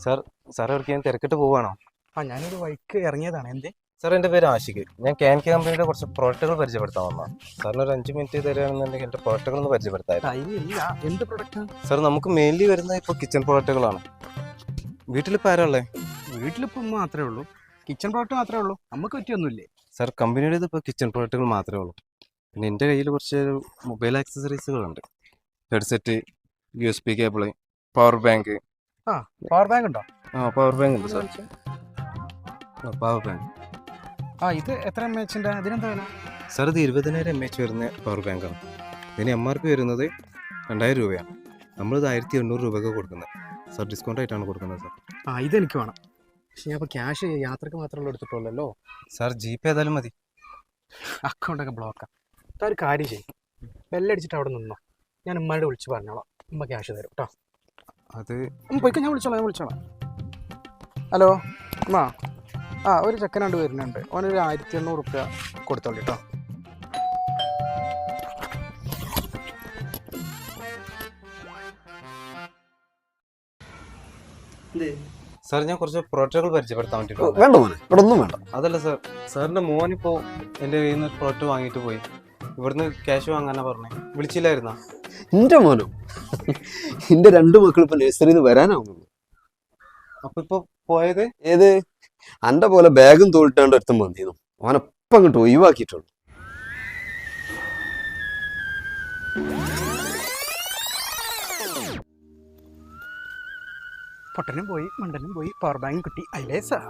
Sir sir എവിടേക്ക് ഞാൻ തിരക്കിട്ട് പോവാണോ? ഞാനൊരു വഴിക്ക് ഇറങ്ങിയതാണ്. എന്തേ? സാർ എൻ്റെ പേര് ആഷിഖ്. ഞാൻ ക്യാൻകെ കമ്പനിയുടെ കുറച്ച് പ്രോഡക്റ്റുകൾ പരിചയപ്പെടുത്താൻ വന്നതാണ്. സാറിന് ഒരു 5 മിനിറ്റ് തരികയാണെന്നുണ്ടെങ്കിൽ എൻ്റെ പ്രോഡക്റ്റുകൾ ഒന്ന് പരിചയപ്പെടുത്താമായിരുന്നു. ഇല്ല, എന്ത് പ്രൊഡക്റ്റാ? സാർ നമുക്ക് മെയിൻലി വരുന്നത് ഇപ്പോൾ കിച്ചൺ പ്രോഡക്റ്റുകളാണ്. വീട്ടിലിപ്പോൾ ആരാ ഉള്ളത്? വീട്ടിലിപ്പോൾ മാത്രമേ ഉള്ളൂ. കിച്ചൺ പ്രോഡക്റ്റ് മാത്രമേ ഉള്ളൂ. നമുക്ക് പറ്റിയൊന്നുമില്ലേ? സാർ കമ്പനിയുടേത് ഇപ്പോൾ കിച്ചൺ പ്രോഡക്റ്റുകൾ മാത്രമേ ഉള്ളൂ. പിന്നെ എൻ്റെ കയ്യിൽ കുറച്ച് മൊബൈൽ ആക്സസറീസുകളുണ്ട്. Headset, USB cable, power bank. Power bank ഉണ്ടോ? പവർ ബാങ്ക് ഉണ്ട് സാർ. Power bank. ഇത് എത്ര MAH ഉണ്ട്? അതിനെന്താ വില? സാർ ഇത് 20,000 mAh വരുന്ന പവർ ബാങ്കാണ്. ഇതിന് MRP വരുന്നത് 2000 രൂപയാണ്. നമ്മളിത് 1800 രൂപയ്ക്ക് കൊടുക്കുന്നത്. സാർ ഡിസ്കൗണ്ട് ആയിട്ടാണ് കൊടുക്കുന്നത് സാർ. ഇതെനിക്ക് വേണം. പക്ഷെ ഞാൻ ഇപ്പോൾ ക്യാഷ് യാത്രക്ക് മാത്രമല്ല എടുത്തിട്ടുള്ളല്ലോ. സാർ GP ഏതായാലും മതി. അക്കൗണ്ടൊക്കെ ബ്ലോക്കാം. ഒരു കാര്യം ചെയ്യും, ബെല്ലടിച്ചിട്ട് അവിടെ നിന്നോ. ഞാൻ ഉമ്മയോട് വിളിച്ച് പറഞ്ഞോളാം. ഉമ്മ ക്യാഷ് തരും കേട്ടോ. അത് പോയിക്കോ, ഞാൻ വിളിച്ചോളാം. ഹലോ ഉമ്മ, ഒരു ചെക്കനാണ്ട് വരുന്നുണ്ട്. അവനൊരു 1800 റുപ്യ കൊടുത്തോളൂ കേട്ടോ. സാർ ഞാൻ കുറച്ച് പ്രോഡക്റ്റുകൾ പരിചയപ്പെടുത്താൻ വേണ്ടിയിട്ട്. വേണ്ട മോനെ, ഇവിടെ ഒന്നും വേണ്ട. അതല്ല സാർ, സാറിൻ്റെ മോനിപ്പോൾ എൻ്റെ കയ്യിൽ നിന്ന് പ്രോഡക്റ്റ് വാങ്ങിയിട്ട് പോയി. ഇവിടുന്ന് ക്യാഷ് വാങ്ങാനാ പറഞ്ഞേ. വിളിച്ചില്ലായിരുന്നാ? എൻ്റെ മോനോ? എൻ്റെ 2 മക്കൾ ഇപ്പൊ നഴ്സറിയിൽ നിന്ന് വരാനാവുന്നുള്ളൂ. അപ്പൊ ഇപ്പൊ പോയത് ഏത്? അന്റെ പോലെ ബാഗും തോളിട്ടാണ്ട് ഒരുത്തം വന്നിരുന്നു. അവനെപ്പം അങ്ങോട്ട് ഒഴിവാക്കിയിട്ടുള്ളൂ. പൊട്ടനും പോയി, മണ്ടനും പോയി, പവർ ബാങ്ക് കിട്ടി. അയിലേസാ